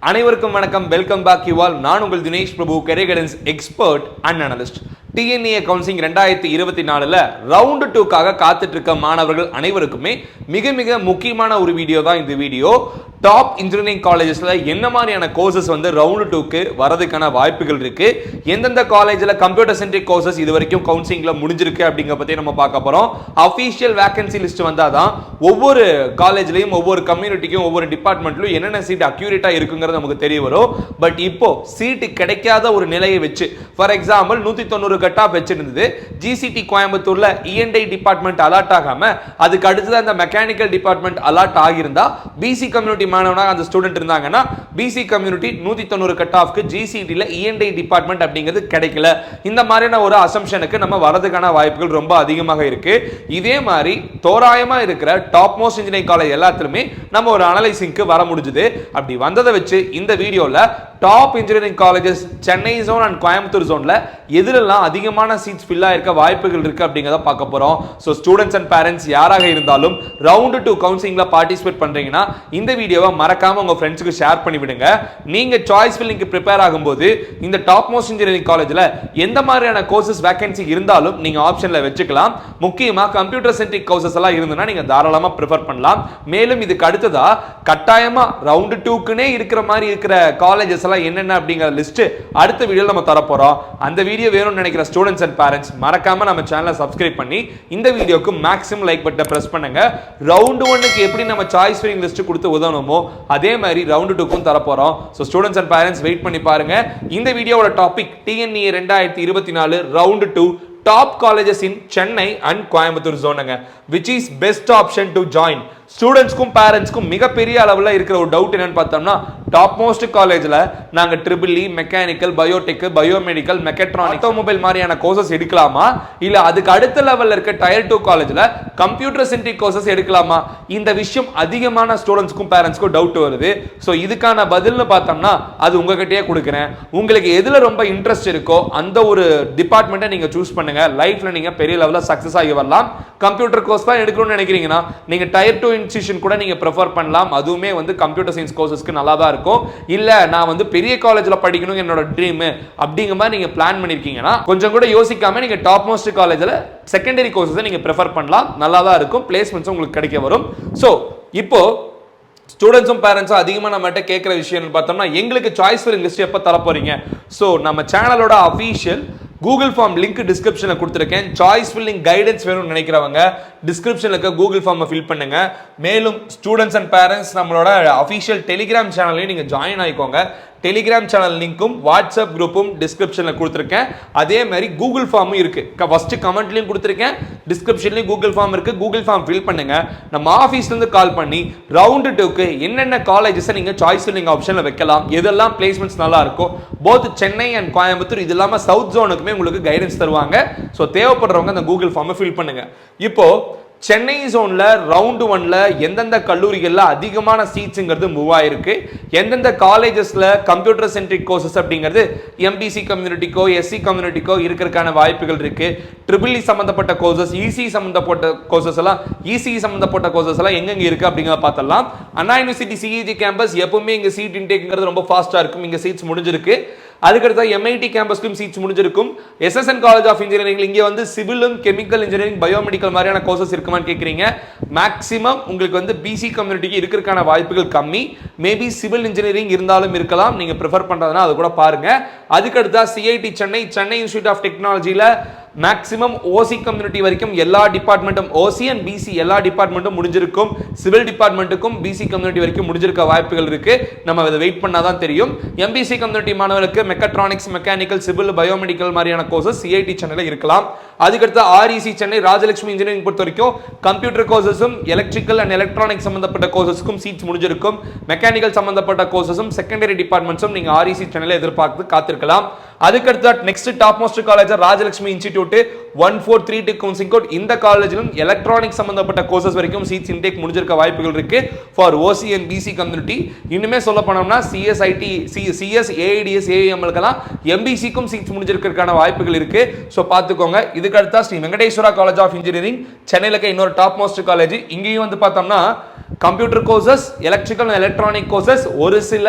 அனைவருக்கும் வணக்கம். Welcome back you all. நான் உங்கள் Dinesh Prabhu, career guidance expert and analyst. TNEA counselling 2024 round 2க்காக காத்துட்டு இருக்க மாணவர்கள் அனைவருக்குமே மிக மிக முக்கியமான ஒரு வீடியோ தான் இந்த வீடியோ. டாப் இன்ஜினியரிங் காலேஜஸ்ல என்ன மாதிரியான கோர்சஸ் வந்து ரவுண்ட் 2க்கு வரதுக்கான வாய்ப்புகள் இருக்கு, எந்தெந்த காலேஜ்ல கம்ப்யூட்டர் சென்ட்ரிக் கோர்சஸ் இது வரைக்கும் கவுன்சிலிங்ல முடிஞ்சிருக்கு அப்படிங்கிற பத்தி நம்ம பார்க்க போறோம். அபிஷியல் வேகன்சி லிஸ்ட் வந்தாதான் ஒவ்வொரு காலேஜ்லயும் ஒவ்வொரு கம்யூனிட்டிக்கும் ஒவ்வொரு டிபார்ட்மெண்ட்லயும் என்னென்ன சீட் அக்யூரேட்டா இருக்குங்கிறது நமக்கு தெரிய வரும். பட் இப்போ சீட் கிடைக்காத ஒரு நிலையை வச்சு, ஃபார் எக்ஸாம்பிள் 190 கட் ஆஃப் வச்சிருந்தது, ஜிசிடி கோயம்புத்தூர்ல இஎன்ஐ டிபார்ட்மெண்ட் அலாட் ஆகாம அதுக்கு அடுத்தது அந்த மெக்கானிக்கல் டிபார்ட்மெண்ட் அலாட் ஆகியிருந்தா, பிசி கம்யூனிட்டி மாணவனாக அந்த ஸ்டூடெண்ட் இருந்தாங்கன்னா பிசி கம்யூனிட்டி 190 கட் ஆஃப்க்கு ஜிசிடில இஎன்ஐ டிபார்ட்மெண்ட் அப்படிங்கிறது கிடைக்கல. இந்த மாதிரியான ஒரு அசம்ஷனுக்கு நம்ம வரதுக்கான வாய்ப்புகள் ரொம்ப அதிகமாக இருக்கு. இதே மாதிரி தோராயமா இருக்கிற டாப் மோஸ்ட் இன்ஜினியரிங் காலேஜ் எல்லாத்துலயுமே நம்ம ஒரு அனலைசிங்க்கு வர முடிஞ்சது. அப்படி வந்ததை வச்சு இந்த வீடியோல top engineering colleges Chennai zone and Coimbatore ஜோன்ல எதிலெல்லாம் அதிகமான சீட்ஸ் ஃபில் ஆயிருக்க வாய்ப்புகள் இருக்கு அப்படிங்கறத பார்க்க போறோம். சோ ஸ்டூடெண்ட்ஸ் அண்ட் பேரண்ட்ஸ் யாராக இருந்தாலும் ரவுண்ட் 2 கவுன்சிலிங்ல பார்ட்டிசிபேட் பண்றீங்கன்னா இந்த வீடியோவை மறக்காம உங்க ஃப்ரெண்ட்ஸ்க்கு ஷேர் பண்ணி விடுங்க. நீங்க சாய்ஸ் ஃபில்லிங்க்கு ப்ரிப்பேர் ஆகும்போது இந்த டாப் மோஸ்ட் இன்ஜினியரிங் காலேஜ்ல எந்த மாதிரியான கோர்சஸ் வேகன்சி இருந்தாலும் நீங்க ஆப்ஷன்ல வச்சுக்கலாம். முக்கியமா கம்ப்யூட்டர் சென்ட்ரிக் கோர்சஸ் எல்லாம் இருந்ததுன்னா நீங்க தாராளமா ப்ரிஃபர் பண்ணலாம். மேலும் இதுக்கு அடுத்ததா கட்டாயமா ரவுண்ட் 2க்குனே இருக்கிற மாதிரி இருக்கிற காலேஜஸ் என்னென்ன அப்படிங்கிற லிஸ்ட் அடுத்த வீடியோல நம்ம தர போறோம். அந்த வீடியோ வேணும்னு நினைக்கிற ஸ்டூடெண்ட்ஸ் அண்ட் பேரண்ட்ஸ் மறக்காம நம்ம சேனலை சப்ஸ்கிரைப் பண்ணி இந்த வீடியோக்கு மேக்ஸிமம் லைக் பட்டனை பிரஸ் பண்ணுங்க. ரவுண்ட் 1க்கு எப்படி நம்ம சாய்ஸ் ஃபில்லிங் லிஸ்ட் கொடுத்து உதவணுமோ அதே மாதிரி ரவுண்ட் 2க்கும் தர போறோம். So students and parents wait பண்ணி பாருங்க. இந்த வீடியோவோட topic TNEA 2024 round 2 top colleges in Chennai and Coimbatore ஜோனுங்க. which is best option to join. ஸ்டூடெண்ட்ஸ்க்கும் பேரண்ட்ஸ்க்கும் மிகப்பெரிய அளவில் இருக்கிற ஒரு டவுட் என்னன்னு பார்த்தோம்னா, டாப் மோஸ்ட் காலேஜில் நாங்கள் triple E, mechanical, Biotech, biomedical, mechatronic, automobile மாதிரியான கோர்சஸ் எடுக்கலாமா, இல்லை அதுக்கு அடுத்த லெவலில் இருக்க டயர் 2 காலேஜில் கம்ப்யூட்டர் சென்ட்ரிக் கோர்சஸ் எடுக்கலாமா? இந்த விஷயம் அதிகமான ஸ்டூடெண்ட்ஸ்க்கும் பேரண்ட்ஸ்க்கும் டவுட் வருது. ஸோ இதுக்கான பதில்னு பார்த்தோம்னா அது உங்ககிட்டயே கொடுக்குறேன். உங்களுக்கு எதில் ரொம்ப இன்ட்ரெஸ்ட் இருக்கோ அந்த ஒரு டிபார்ட்மெண்ட்டை நீங்கள் சூஸ் பண்ணுங்க. லைஃப்ல நீங்கள் பெரிய லெவலில் சக்ஸஸ் ஆகி வரலாம். கம்ப்யூட்டர் கோர்ஸ் தான் எடுக்கணும்னு நினைக்கிறீங்கன்னா நீங்கள் டயர் 2 இன்ஸ்டிடியூஷன் கூட நீங்க ப்ரிஃபர் பண்ணலாம். அதுவுமே வந்து கம்ப்யூட்டர் சயின்ஸ் கோர்சஸ்க்கு நல்லா தான் இருக்கும். இல்ல நான் வந்து பெரிய காலேஜ்ல படிக்கணும் என்னோட ட்ரீம் அப்படிங்கிற மாதிரி நீங்க பிளான் பண்ணிருக்கீங்கன்னா கொஞ்சம் கூட யோசிக்காம நீங்க டாப் மோஸ்ட் காலேஜ்ல செகண்டரி கோர்சஸ் நீங்க ப்ரிஃபர் பண்ணலாம். நல்லா தான் இருக்கும். பிளேஸ்மெண்ட்ஸ் உங்களுக்கு கிடைக்க வரும். சோ இப்போ ஸ்டூடெண்ட்ஸும் பேரண்ட்ஸும் அதிகமாக நம்மகிட்ட கேட்குற விஷயம் பார்த்தோம்னா, எங்களுக்கு சாய்ஸ் ஃபில்லிங் லிஸ்ட் எப்போ தர போறீங்க? ஸோ நம்ம சேனலோட அஃபீஷியல் கூகுள் ஃபார்ம் லிங்க் டிஸ்கிரிப்ஷனில் கொடுத்துருக்கேன். சாய்ஸ் ஃபில்லிங் கைடன்ஸ் வேணும்னு நினைக்கிறவங்க டிஸ்கிரிப்ஷனில் இருக்க கூகுள் ஃபார்மை ஃபில் பண்ணுங்க. மேலும் ஸ்டூடெண்ட்ஸ் அண்ட் பேரண்ட்ஸ் நம்மளோட அஃபீஷியல் டெலிகிராம் சேனல்லையும் நீங்கள் ஜாயின் ஆகிக்கோங்க. டெலிகிராம் சேனல் லிங்க்கும் வாட்ஸ்அப் குரூப்பும் டிஸ்கிரிப்ஷனில் கொடுத்துருக்கேன். அதே மாதிரி கூகுள் ஃபார்மும் இருக்கு. ஃபர்ஸ்ட் கமெண்ட்லையும் கொடுத்துருக்கேன், டிஸ்கிரிப்ஷன்லையும் கூகுள் ஃபார்ம் இருக்கு. கூகுள் ஃபார்ம் ஃபில் பண்ணுங்க. நம்ம ஆஃபீஸ்லேருந்து கால் பண்ணி ரவுண்ட் 2க்கு என்னென்ன காலேஜஸை நீங்கள் சாய்ஸ் ஃபில்லிங் ஆப்ஷனில் வைக்கலாம், எதெல்லாம் பிளேஸ்மெண்ட்ஸ் நல்லா இருக்கும், போத் சென்னை அண்ட் கோயம்புத்தூர், இது இல்லாமல் சவுத் ஜோனுக்குமே உங்களுக்கு கைடன்ஸ் தருவாங்க. ஸோ தேவைப்படுறவங்க அந்த கூகுள் ஃபார்மை ஃபில் பண்ணுங்க. இப்போ சென்னை ஜோன்ல ரவுண்ட் 1ல எந்தெந்த கல்லூரிகள்ல அதிகமான சீட்ஸ்ங்கிறது மூவ் ஆயிருக்கு, எந்தெந்த காலேஜஸ்ல கம்ப்யூட்டர் சென்ட்ரிக் கோர்சஸ் அப்படிங்கிறது எம்பிசி கம்யூனிட்டிக்கோ எஸ்சி கம்யூனிட்டிக்கோ இருக்கிறதுக்கான வாய்ப்புகள் இருக்கு. ட்ரிபிள்இ சம்பந்தப்பட்ட கோர்சஸ், இசி சம்பந்தப்பட்ட கோர்சஸ் எல்லாம், இசி சம்பந்தப்பட்ட கோர்சஸ் எல்லாம் எங்கெங்க இருக்கு அப்படிங்கிறத பார்த்தலாம். அண்ணா யூனிவர்சிட்டி சிஇஜி கேம்பஸ் எப்பவுமே இங்க சீட் இன்டேக்ங்கிறது ரொம்ப ஃபாஸ்டா இருக்கும். இங்க சீட்ஸ் முடிஞ்சிருக்கு. அதுக்கடுத்து எம்ஐடி கேம்பஸ்லையும் சீட்ஸ் முடிஞ்சிருக்கும். எஸ்எஸ்என் காலேஜ் ஆஃப் இன்ஜினியரிங் இங்கே வந்து சிவிலும் கெமிக்கல் இன்ஜினியரிங், பயோமெடிக்கல் மாதிரியான கோர்சஸ் இருக்குமான்னு கேட்குறீங்க. மேக்ஸிமம் உங்களுக்கு வந்து பிசி கம்யூனிட்டிக்கு இருக்கிறதுக்கான வாய்ப்புகள் கம்மி. மேபி சிவில் இன்ஜினியரிங் இருந்தாலும் இருக்கலாம். நீங்கள் ப்ரிஃபர் பண்ணுறதுனா அது கூட பாருங்க. அதுக்கடுத்தா CIT Chennai, Chennai institute of டெக்னாலஜியில் மேக்ஸிமம் ஓசி கம்யூனிட்டி வரைக்கும் எல்லா டிபார்ட்மெண்ட்டும், ஓசி அண்ட் பிசி எல்லா டிபார்ட்மெண்ட்டும் முடிஞ்சிருக்கும். சிவில் டிபார்ட்மெண்ட்டுக்கும் பிசி கம்யூனிட்டி வரைக்கும் முடிஞ்சிருக்க வாய்ப்புகள் இருக்கு. நம்ம அதை வெயிட் பண்ணாதான் தெரியும். எம்பிசி கம்யூனிட்டி மாணவர்களுக்கு மெக்கட்ரானிக்ஸ், மெக்கானிக்கல், சிவில், பயோமெடிக்கல் மாதிரியான கோர்சஸ் சிஐடி சென்னையில் இருக்கலாம். அதுக்கடுத்து ஆர்இசி சென்னை ராஜலட்சுமி இன்ஜினியரிங் பொறுத்த வரைக்கும் கம்ப்யூட்டர் கோர்சஸும் எலக்ட்ரிக்கல் அண்ட் எலக்ட்ரானிக் சம்பந்தப்பட்ட கோர்சஸ்க்கும் சீட்ஸ் முடிஞ்சிருக்கும். மெக்கானிக்கல் சம்பந்தப்பட்ட கோர்சஸும் செகண்டரி டிபார்ட்மெண்ட்ஸும் நீங்க ஆர்இசி சென்னையில் எதிர்பார்த்து காத்திருக்கலாம். அதுக்கடுத்து next top most college Rajalakshmi institute 1432 counselling code. இந்த காலேஜிலும் எலக்ட்ரானிக் சம்பந்தப்பட்ட கோர்சஸ் வரைக்கும் சீட்ஸ் இன்டேக் முடிஞ்சிருக்க வாய்ப்புகள் இருக்கு for OC and BC community. இன்னுமே சொல்ல போனோம்னா சிஎஸ்ஐடி, சிஎஸ், ஏஐடிஎஸ், ஏஎம்எல்கெல்லாம் எம்பிசிக்கும் சீட்ஸ் முடிஞ்சிருக்கிறதுக்கான வாய்ப்புகள் இருக்கு. ஸோ பார்த்துக்கோங்க. இதுக்கு அடுத்தா Sri Venkateswara college of engineering சென்னையில் இருக்க இன்னொரு டாப் மோஸ்ட் காலேஜ். இங்கேயும் வந்து பார்த்தோம்னா computer courses, electrical and electronic courses, ஒரு சில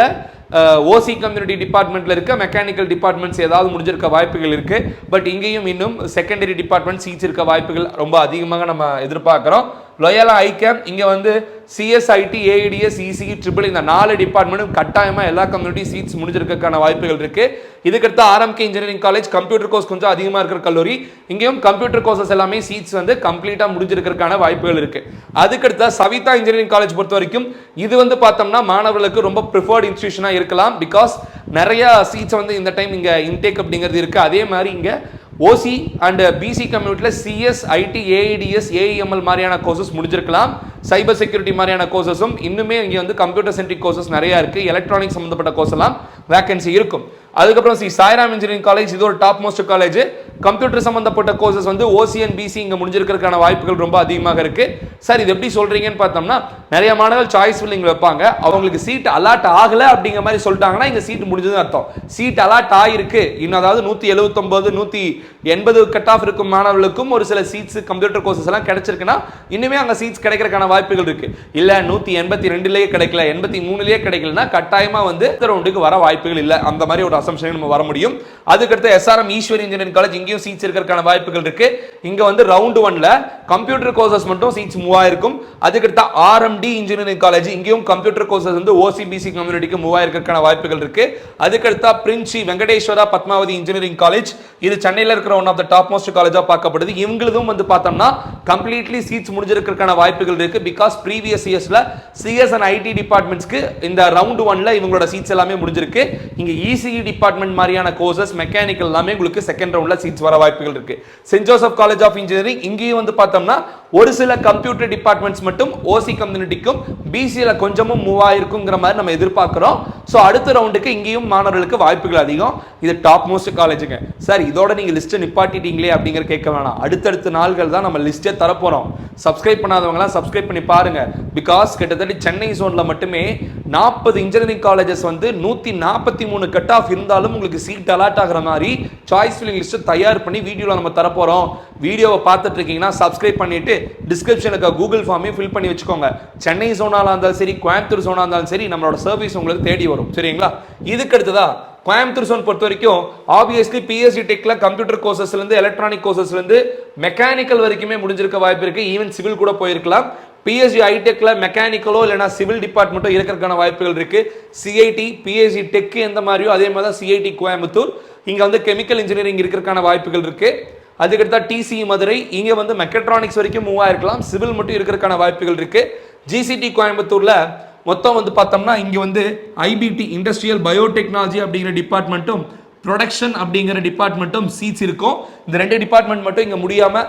ஓசி கம்யூனிட்டி டிபார்ட்மெண்ட்ல இருக்க மெக்கானிக்கல் டிபார்ட்மெண்ட்ஸ் ஏதாவது முடிஞ்சிருக்க வாய்ப்புகள் இருக்கு. பட் இங்கேயும் இன்னும் செகண்டரி டிபார்ட்மெண்ட் சீட்ஸ் இருக்க வாய்ப்புகள் ரொம்ப அதிகமாக நம்ம எதிர்பார்க்கிறோம். லோயலா ஐகேம் இங்க வந்து சிஎஸ்ஐடி, ஏஐடிஎஸ், இசிஇ, ட்ரிபிள் இந்த 4 டிபார்ட்மெண்ட்டும் கட்டாயமா எல்லா கம்யூனிட்டி சீட்ஸ் முடிஞ்சிருக்கான வாய்ப்புகள் இருக்கு. இதுக்கடுத்து RMK engineering college computer course கொஞ்சம் அதிகமா இருக்கிற கல்லூரி. இங்கேயும் கம்ப்யூட்டர் கோர்சஸ் எல்லாமே சீட்ஸ் வந்து கம்ப்ளீட்டா முடிஞ்சிருக்கான வாய்ப்புகள் இருக்கு. அதுக்கடுத்து சவிதா இன்ஜினியரிங் காலேஜ் பொறுத்த வரைக்கும் இது வந்து பார்த்தோம்னா மாணவர்களுக்கு ரொம்ப ப்ரிஃபர்ட் இன்ஸ்டிடியூஷனா இருக்கலாம். பிகாஸ் நிறைய சீட்ஸ் வந்து இந்த டைம் இங்க இன்டேக் அப்படிங்கிறது இருக்கு. அதே மாதிரி இங்க ஓசி அண்ட் பிசி கம்யூனிட்டியில் சிஎஸ், ஐடி, ஏஐடிஎஸ், ஏஇஎம்எல் மாதிரியான கோர்சஸ் முடிஞ்சிருக்கலாம். சைபர் செக்யூரிட்டி மாதிரியான கோர்சஸும் இன்னுமே இங்கே வந்து கம்ப்யூட்டர் சென்ட்ரிக் கோர்சஸ் நிறைய இருக்கு. எலக்ட்ரானிக் சம்பந்தப்பட்ட கோர்ஸ் எல்லாம் வேகன்சி இருக்கும். அதுக்கப்புறம் சாய்ராம் இன்ஜினியரிங் காலேஜ் இது ஒரு டாப் மோஸ்ட் காலேஜ். கம்ப்யூட்டர் சம்பந்தப்பட்ட கோர்சஸ் வந்து ஓசி அண்ட் பிசி இங்க முடிஞ்சிருக்கிறதுக்கான வாய்ப்புகள் ரொம்ப அதிகமாக இருக்கு. சார் இது எப்படி சொல்றீங்கன்னு பார்த்தோம்னா நிறைய மாணவர்கள் சாய்ஸ் ஃபில்லிங் வைப்பாங்க. அவங்களுக்கு சீட் அலாட் ஆகல அப்படிங்கிற மாதிரி சொல்லிட்டாங்கன்னா இங்க சீட் முடிஞ்சதுன்னு அர்த்தம். சீட் அலாட் ஆயிருக்கு இன்னும், அதாவது 179 180 கட் ஆஃப் இருக்கும் மாணவர்களுக்கும் ஒரு சில சீட்ஸ் கம்ப்யூட்டர் கோர்சஸ் எல்லாம் கிடைச்சிருக்குன்னா இன்னுமே அங்க சீட்ஸ் கிடைக்கிறதுக்கான வாய்ப்புகள் இருக்கு. இல்ல 182லயே கிடைக்கல, 83லயே கிடைக்கலன்னா கட்டாயமா வந்து ரவுண்டுக்கு வர வாய்ப்புகள் இல்ல. அந்த மாதிரி ஒரு அசம்ஷன் நம்ம வர முடியும். அதுக்கடுத்து எஸ்ஆர்எம் ஈஸ்வரி இன்ஜினியரிங் காலேஜ் இங்கேயும் சீட்ஸ் இருக்கிறதுக்கான வாய்ப்புகள் இருக்கு. இங்க வந்து ரவுண்ட் 1ல கம்ப்யூட்டர் கோர்சஸ் மட்டும் சீட்ஸ் 3000 இருக்கும். அதுக்கடுத்து ஆர்எம்டி இன்ஜினியரிங் காலேஜ் இங்கேயும் கம்ப்யூட்டர் கோர்சஸ் வந்து ஓசிபிசி கம்யூனிட்டிக்கு 3000 இருக்கிறதுக்கான வாய்ப்புகள் இருக்கு. அதுக்கடுத்து Prince Venkateswara Padmavathi engineering college இது சென்னையில் இருக்கிற one of the top most காலேஜா பார்க்கப்படுது. இவங்களும் வந்து பார்த்தோம்னா கம்ப்ளீட்லி சீட்ஸ் முடிஞ்சிருக்கிறதுக்கான வாய்ப்புகள் இருக்கு. பிகாஸ் ப்ரீவியஸ் இயர்ஸ்ல சிஎஸ் அண்ட் ஐடி டிபார்ட்மெண்ட்ஸ்க்கு இந்த ரவுண்ட் 1ல இவங்களோட சீட்ஸ் எல்லாமே முடிஞ்சிருக்கு. இங்க இசிஇ டிபார்ட்மெண்ட் மாதிரியான கோர்சஸ் மெக்கானிக்கல் எல்லாமே உங்களுக்கு செகண்ட் ரவுண்ட்ல சீட்ஸ் வர வாய்ப்புகள் இருக்கு. Saint Joseph college of engineering இங்கேயும் வந்து பார்த்தோம்னா ஒரு சில கம்ப்யூட்டர் டிபார்ட்மெண்ட்ஸ் மட்டும் ஓசி கம்யூனிட்டிக்கும் பிசில கொஞ்சமும் மூவ் ஆயிருக்குங்கிற மாதிரி நம்ம எதிர்பார்க்கிறோம். ஸோ அடுத்த ரவுண்டுக்கு இங்கேயும் மாணவர்களுக்கு வாய்ப்புகள் அதிகம். இது டாப் மோஸ்ட் காலேஜுங்க. சார் இதோட நீங்க லிஸ்ட் நிப்பாட்டிட்டீங்களே அப்படிங்கிற கேட்க வேணாம். அடுத்தடுத்த நாள்கள் தான் நம்ம லிஸ்டே தரப்போறோம். சப்ஸ்கிரைப் பண்ணாதவங்களாம் சப்ஸ்கிரைப் பண்ணி பாருங்க. பிகாஸ் கிட்டத்தட்ட சென்னை ஜோன்ல மட்டுமே 40 இன்ஜினியரிங் காலேஜஸ் வந்து 143 கட் ஆஃப் இருந்தாலும் உங்களுக்கு சீட் அலாட் ஆகிற மாதிரி சாய்ஸ் ஃபில்லிங் லிஸ்ட் தயார் பண்ணி வீடியோல நம்ம தரப்போறோம். வீடியோவை பார்த்துட்டு இருக்கீங்கன்னா சப்ஸ்கிரைப் பண்ணிட்டு டிஸ்கிரிப்ஷனுக்கு கூகுள் ஃபார்மையும் ஃபில் பண்ணி வச்சுக்கோங்க. சென்னை ஜோனால இருந்தாலும் சரி, கோயம்புத்தூர் ஜோனா இருந்தாலும் சரி, நம்மளோட சர்வீஸ் உங்களுக்கு தேடி வரும். சரிங்களா? இதுக்கு அடுத்ததா கோயம்புத்தூர் ஜோன் பொறுத்த வரைக்கும் ஆப்வியஸ்லி பிஎஸ்சி டெக்ல கம்ப்யூட்டர் கோர்சஸ்ல இருந்து எலக்ட்ரானிக் கோர்சஸ்ல இருந்து மெக்கானிக்கல் வரைக்குமே முடிஞ்சிருக்க வாய்ப்பு இருக்கு. ஈவன் சிவில் கூட போயிருக்கலாம். பிஎஸ்சி ஐடெக்ல மெக்கானிக்கலோ இல்லைனா சிவில் டிபார்ட்மெண்ட்டோ இருக்கிறதுக்கான வாய்ப்புகள் இருக்கு. சிஐடி, பிஎஸ்சி டெக் எந்த மாதிரியோ அதே மாதிரி தான் சிஐடி கோயம்புத்தூர். இங்க வந்து கெமிக்கல் இன்ஜினியரிங் இருக்கிறதுக்கான வாய்ப்புகள் இருக்கு. அதுக்கடுத்தா டிசி மதுரை இங்க வந்து மெக்கட்ரானிக்ஸ் வரைக்கும் மூவ் ஆயிருக்கலாம். சிவில் மட்டும் இருக்கிறதுக்கான வாய்ப்புகள் இருக்கு. ஜிசிடி கோயம்புத்தூர்ல மொத்தம் வந்து பார்த்தோம்னா இங்க வந்து ஐபிடி இண்டஸ்ட்ரியல் பயோடெக்னாலஜி அப்படிங்கிற டிபார்ட்மெண்ட்டும் ப்ரொடக்ஷன் அப்படிங்கிற டிபார்ட்மெண்ட்டும் சீட்ஸ் இருக்கும். இந்த 2 டிபார்ட்மெண்ட் மட்டும் இங்க முடியாம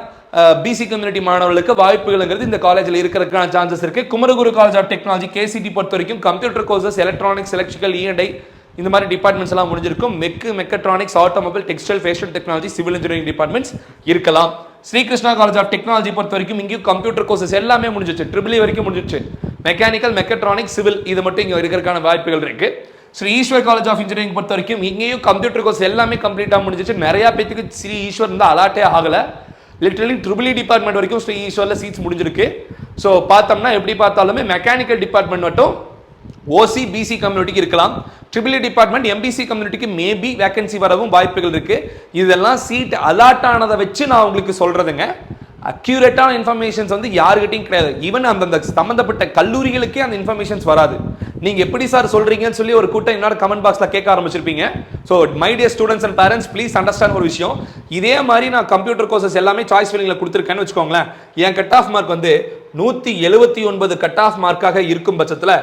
பிசி கம்யூனிட்டி மாணவர்களுக்கு வாய்ப்புகள்ங்கிறது இந்த காலேஜில் இருக்கிறதுக்கான சான்சஸ் இருக்கு. Kumaraguru college of technology KCT பொறுத்த வரைக்கும் computer courses, electronics, electrical, ENI இந்த மாதிரி டிபார்ட்மெண்ட்ஸ் எல்லாம் முடிஞ்சிருக்கும். Mechatronics, automobile, textile, fashion technology, civil engineering departments இருக்கலாம். ஸ்ரீகிருஷ்ணா காலேஜ் ஆஃப் டெக்னாலஜி பொறுத்த வரைக்கும் இங்கேயும் கம்ப்யூட்டர் கோர்சஸ் எல்லாமே முடிஞ்சிச்சு. ட்ரிபிள் வரைக்கும் முடிஞ்சிச்சு. மெக்கானிக்கல், மெக்கட்ரானிக்ஸ், சிவில் இது மட்டும் இங்க இருக்கிறதுக்கான வாய்ப்புகள் இருக்கு. Sri Eshwar college of engineering பொறுத்த வரைக்கும் இங்கேயும் கம்ப்யூட்டர் கோர்ஸ் எல்லாமே கம்ப்ளீட்டா முடிஞ்சிச்சு. நிறைய பேருக்கு ஸ்ரீ ஈஸ்வர் இருந்தால் அலாட்டே ஆகல. லிட்டரலி ட்ரிபிள் டிபார்ட்மெண்ட் வரைக்கும் ஸ்ரீ ஈஸ்வர்ல சீட்ஸ் முடிஞ்சிருக்கு. ஸோ பார்த்தோம்னா எப்படி பார்த்தாலுமே மெக்கானிக்கல் டிபார்ட்மெண்ட் மட்டும் ஓசி பிசி கம்யூனிட்டிக்கு இருக்கலாம். ட்ரிபிள் டிபார்ட்மெண்ட் எம்பிசி கம்யூனிட்டிக்கு மேபி வேகன்சி வரவும் வாய்ப்புகள் இருக்கு. இதெல்லாம் சீட் அலாட் ஆனதை வச்சு நான் உங்களுக்கு சொல்றதுங்க. அக்யூரேட்டான இன்ஃபர்மேஷன்ஸ் வந்து யாருக்கிட்டையும் கிடையாது. ஈவன் அந்த சம்பந்தப்பட்ட கல்லூரிகளுக்கே அந்த இன்ஃபர்மேஷன்ஸ் வராது. நீங்க எப்படி சார் சொல்றீங்கன்னு சொல்லி ஒரு கூட்டம் என்னோட கமெண்ட் பாக்ஸ்ல கேட்க ஆரம்பிச்சிருப்பீங்க. So my dear students and parents please understand ஒரு விஷயம். இதே மாதிரி நான் கம்ப்யூட்டர் கோர்சஸ் எல்லாமே சாய்ஸ் ஃபில்லிங்ல கொடுத்துருக்கேன்னு வச்சுக்கோங்களேன். என் கட் ஆஃப் மார்க் வந்து 179 கட் ஆஃப் மார்க்காக இருக்கும் பட்சத்தில்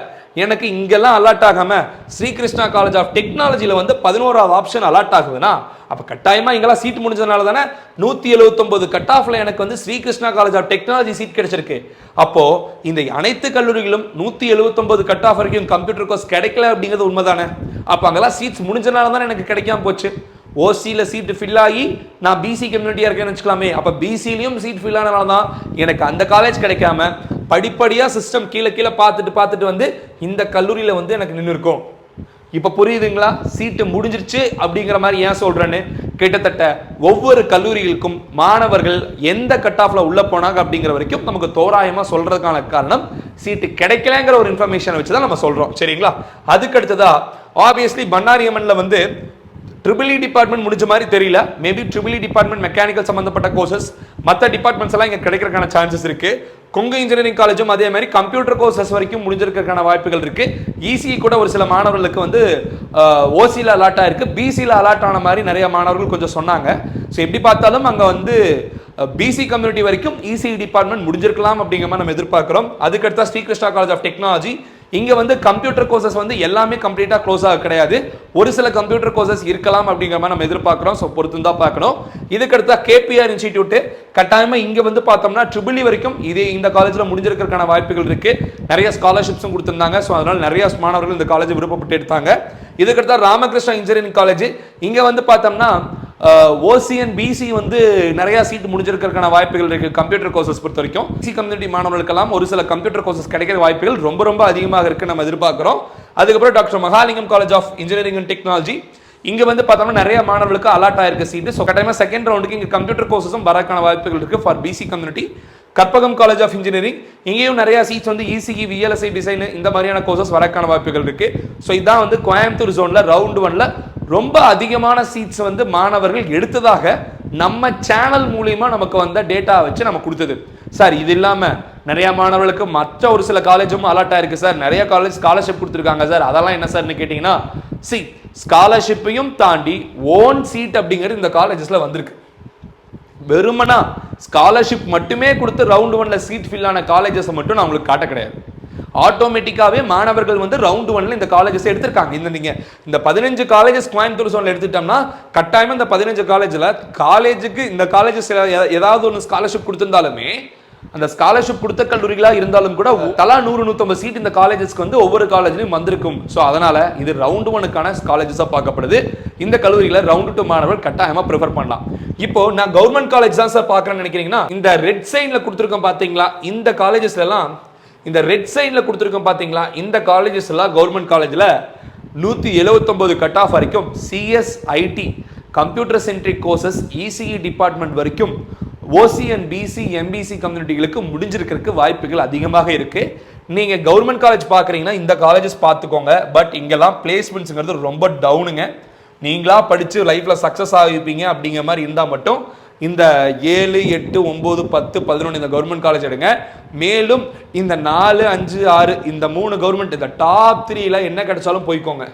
எனக்கு இங்கெல்லாம் அலாட் ஆகாம ஸ்ரீகிருஷ்ணா காலேஜ் ஆஃப் டெக்னாலஜியில் வந்து 11வது ஆப்ஷன் அலாட் ஆகுதுன்னா அப்போ கட்டாயமா இங்கெல்லாம் சீட் முடிஞ்சதுனால தானே 179 கட் ஆஃப்ல எனக்கு வந்து Sri Krishna college of technology seat கிடைச்சிருக்கு. அப்போ இந்த அனைத்து கல்லூரிகளும் 179 கட் ஆஃப் வரைக்கும் கம்ப்யூட்டர் கோர்ஸ் கிடைக்கல அப்படிங்கிறது உண்மைதானே? அப்போ அங்கெல்லாம் சீட்ஸ் முடிஞ்சதுனால தானே எனக்கு கிடைக்காம போச்சு. ஓசியில் சீட்டு ஃபில் ஆகி நான் பிசி கம்யூனிட்டியாக இருக்கேன்னு வச்சுக்கலாமே. அப்போ பிசிலையும் சீட் ஃபில் ஆனதுனால தான் எனக்கு அந்த காலேஜ் கிடைக்காம படிப்படியாக சிஸ்டம் கீழே பார்த்துட்டு வந்து இந்த கல்லூரியில் வந்து எனக்கு நின்று இருக்கும். இப்போ புரியுதுங்களா? சீட்டு முடிஞ்சிருச்சு அப்படிங்கிற மாதிரி ஏன் சொல்றேன்னு. கிட்டத்தட்ட ஒவ்வொரு கல்லூரிகளுக்கும் மாணவர்கள் எந்த கட் ஆஃப்ல உள்ள போனாங்க அப்படிங்கிற வரைக்கும் நமக்கு தோராயமா சொல்றதுக்கான காரணம் சீட்டு கிடைக்கலங்கிற ஒரு இன்ஃபர்மேஷன் வச்சு தான் நம்ம சொல்றோம். சரிங்களா? அதுக்கு அடுத்ததா ஆப்வியஸ்லி பண்ணாரி அம்மன்ல வந்து ட்ரிபிள் டிபார்ட்மெண்ட் முடிஞ்ச மாதிரி தெரியல. மேபி ட்ரிபிள் டிபார்ட்மெண்ட் மெக்கானிக்கல் சம்பந்தப்பட்ட கோர்சஸ் மற்ற டிபார்ட்மெண்ட்ஸ் எல்லாம் இங்க கிடைக்கிறதுக்கான சான்சஸ் இருக்கு. கொங்கு இன்ஜினியரிங் காலேஜும் அதே மாதிரி கம்ப்யூட்டர் கோர்சஸ் வரைக்கும் முடிஞ்சிருக்கிறதுக்கான வாய்ப்புகள் இருக்கு. இசி கூட ஒரு சில மாணவர்களுக்கு வந்து ஓசியில் அலாட் ஆயிருக்கு, பிசியில் அலாட் ஆன மாதிரி நிறைய மாணவர்கள் கொஞ்சம் சொன்னாங்க. ஸோ எப்படி பார்த்தாலும் அங்கே வந்து பிசி கம்யூனிட்டி வரைக்கும் இசி டிபார்ட்மெண்ட் முடிஞ்சிருக்கலாம் அப்படிங்கிற மாதிரி நம்ம எதிர்பார்க்கிறோம். அதுக்கடுத்தா ஸ்ரீகிருஷ்ணா காலேஜ் ஆஃப் டெக்னாலஜி, இங்க வந்து கம்ப்யூட்டர் கோர்சஸ் வந்து எல்லாமே கம்ப்ளீட்டா க்ளோஸ் ஆக கிடையாது, ஒரு சில கம்ப்யூட்டர் கோர்சஸ் இருக்கலாம் அப்படிங்கிற மாதிரி நம்ம எதிர்பார்க்கிறோம். ஸோ பொறுத்து தான் பார்க்கணும். இதுக்கு அடுத்த கேபிஆர் இன்ஸ்டிடியூட் கட்டாயமா இங்க வந்து பார்த்தோம்னா ட்ரிபிள் வரைக்கும் இதே இந்த காலேஜ்ல முடிஞ்சிருக்கிறதுக்கான வாய்ப்புகள் இருக்கு. நிறைய ஸ்காலர்ஷிப்ஸும் கொடுத்திருந்தாங்க. ஸோ அதனால நிறைய மாணவர்கள் இந்த காலேஜ் விருப்பப்பட்டு எடுத்தாங்க. இதுக்கு அடுத்த ராமகிருஷ்ணா இன்ஜினியரிங் காலேஜ், இங்க வந்து பார்த்தோம்னா ஓசிஎன் பிசி வந்து நிறைய சீட் முடிஞ்சிருக்கிறதுக்கான வாய்ப்புகள் இருக்கு கம்ப்யூட்டர் கோர்சஸ் பொறுத்த வரைக்கும். பிசி கம்யூனிட்டி மாணவர்களுக்கெல்லாம் ஒரு சில கம்ப்யூட்டர் கோர்சஸ் கிடைக்கிற வாய்ப்புகள் ரொம்ப ரொம்ப அதிகமாக இருக்கு நம்ம எதிர்பார்க்கிறோம். அதுக்கப்புறம் doctor Mahalingam college of engineering and technology, இங்க வந்து பார்த்தோம்னா நிறைய மாணவர்களுக்கு அலாட் ஆயிருக்கு சீட்டு. ஸோ கட்டாயமா செகண்ட் ரவுண்டுக்கு இங்க கம்ப்யூட்டர் கோர்சஸும் வரக்கான வாய்ப்புகள் இருக்கு for BC community. Karpagam college of engineering, இங்கேயும் நிறைய சீட்ஸ் வந்து இசிஇ விஎல்எஸ்ஐ டிசைன் இந்த மாதிரியான கோர்சஸ் வரக்கான வாய்ப்புகள் இருக்கு. ஸோ இதான் வந்து கோயம்புத்தூர் ஜோன்ல ரவுண்ட் 1ல ரொம்ப அதிகமான சீட்ஸ் வந்து மாணவர்கள் எடுத்ததாக நம்ம சேனல் மூலியமா நமக்கு வந்த டேட்டா வச்சு நம்ம கொடுத்தது. சார் இது இல்லாம நிறைய மாணவர்களுக்கு மற்ற ஒரு சில காலேஜும் அலாட் ஆயிருக்கு சார், நிறைய காலேஜ் ஸ்காலர்ஷிப் கொடுத்துருக்காங்க சார், அதெல்லாம் என்ன சார்னு கேட்டீங்கன்னா, ஸ்காலர்ஷிப்பையும் தாண்டி ஓன் சீட் அப்படிங்கிறது இந்த காலேஜஸ்ல வந்திருக்கு. வெறுமனா ஸ்காலர்ஷிப் மட்டுமே கொடுத்து ரவுண்ட் 1ல சீட் ஃபில் ஆன காலேஜஸ் மட்டும் நான் உங்களுக்கு காட்ட கிடையாது. ஆட்டோமேட்டிக்காவே மாணவர்கள் வந்து ரவுண்ட் 1ல இந்த காலேஜஸ் எடுத்திருக்காங்க. நீங்க இந்த 15 காலேஜஸ் கோயம்புத்தூர் ஜோன்ல எடுத்துட்டோம்னா கட்டாயமா இந்த 15 காலேஜ்ல காலேஜுக்கு இந்த காலேஜஸ் ஏதாவது ஒன்று ஸ்காலர்ஷிப் கொடுத்திருந்தாலுமே அந்த ஸ்காலர்ஷிப் கொடுத்த கல்லூரிகளா இருந்தாலும் கூட தலா 100-150 சீட் இந்த காலேஜஸ்க்கு வந்து ஒவ்வொரு காலேஜ்லயும் வந்திருக்கும். ஸோ அதனால இது ரவுண்ட் 1க்கான காலேஜஸா பார்க்கப்படுது. இந்த கல்லூரிகளை ரவுண்ட் 2 மாணவர்கள் கட்டாயமா ப்ரிஃபர் பண்ணலாம். இப்போ நான் கவர்மெண்ட் காலேஜ் தான் சார் பார்க்கறேன்னு நினைக்கிறீங்கன்னா, இந்த ரெட் சைன்ல கொடுத்துருக்கோம் பாத்தீங்களா, இந்த காலேஜஸ்ல எல்லாம் இந்த ரெட் சைன்ல கொடுத்துருக்கோம் பாத்தீங்களா, இந்த காலேஜஸ் எல்லாம் கவர்மெண்ட் காலேஜ்ல 179 கட் ஆஃப் வரைக்கும் CS ID computer centric courses ECE department வரைக்கும் ஓசிஎன் பிசி எம்பிசி கம்யூனிட்டிகளுக்கு முடிஞ்சிருக்கிறதுக்கு வாய்ப்புகள் அதிகமாக இருக்கு. நீங்க கவர்மெண்ட் காலேஜ் பாக்குறீங்கன்னா இந்த காலேஜஸ் பார்த்துக்கோங்க. பட் இங்கெல்லாம் பிளேஸ்மெண்ட்ஸ்ங்கிறது ரொம்ப டவுனுங்க. நீங்களா படிச்சு லைஃப்ல சக்சஸ் ஆகிப்பீங்க அப்படிங்கிற மாதிரி இருந்தா மட்டும் இந்த 7, 8, 9, 10, 11 இந்த கவர்மெண்ட் காலேஜ் எடுங்க. மேலும் இந்த 4, 5, 6 இந்த 3 கவர்மெண்ட் இந்த டாப் 3ல என்ன கிடைச்சாலும் போய்க்கோங்க.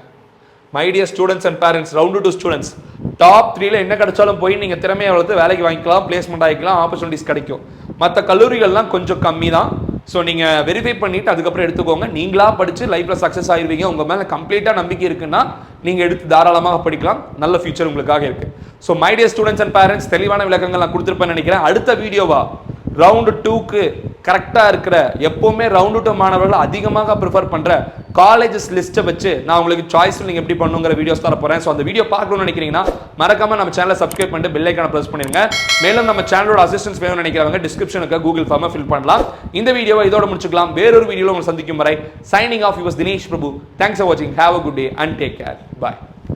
My dear students and parents, round 2 students, top 3ல என்ன கிடைச்சாலும் போய் நீங்க திறமையை வளர்த்து வேலைக்கு வாங்கிக்கலாம், பிளேஸ்மெண்ட் ஆகிக்கலாம், ஆப்பர்ச்சுனிட்டிஸ் கிடைக்கும். மற்ற கல்லூரிகள்லாம் கொஞ்சம் கம்மி தான். ஸோ நீங்க வெரிஃபை பண்ணிட்டு அதுக்கப்புறம் எடுத்துக்கோங்க. நீங்களா படிச்சு லைஃப்ல சக்சஸ் ஆயிருவீங்க, உங்க மேல கம்ப்ளீட்டா நம்பிக்கை இருக்குன்னா நீங்க எடுத்து தாராளமாக படிக்கலாம். நல்ல ஃபியூச்சர் உங்களுக்காக இருக்கு. So my dear students and parents, தெளிவான விளக்கங்கள் நான் கொடுத்துருப்பேன்னு நினைக்கிறேன். அடுத்த வீடியோவா ரவுண்ட் 2க்கு கரெக்டா இருக்கிற எப்பவுமே ரவுண்ட் 2 மாணவர்கள் அதிகமாக ப்ரிஃபர் பண்ற காலேஜஸ் லிஸ்ட்டை வச்சு நான் உங்களுக்கு சாய்ஸ் நீங்க எப்படி பண்ணுங்கிற வீடியோஸ் தர போறேன். ஸோ அந்த வீடியோ பார்க்கணும்னு நினைக்கிறீங்கன்னா மறக்காம நம்ம சேனலை சப்ஸ்கிரைப் பண்ணிட்டு பெல் ஐக்கான பிரஸ் பண்ணிருங்க. மேலும் நம்ம சேனலோட அசிஸ்டன்ஸ் வேணும்னு நினைக்கிறவங்க டிஸ்கிரிப்ஷனுக்கு கூகுள் ஃபார்மை ஃபில் பண்ணலாம். இந்த வீடியோவை இதோட முடிச்சுக்கலாம். வேறொரு வீடியோவில் உங்களை சந்திக்கும் வரை signing off your Dinesh Prabhu. Thanks for வாட்சிங். Have a good day and take care. Bye.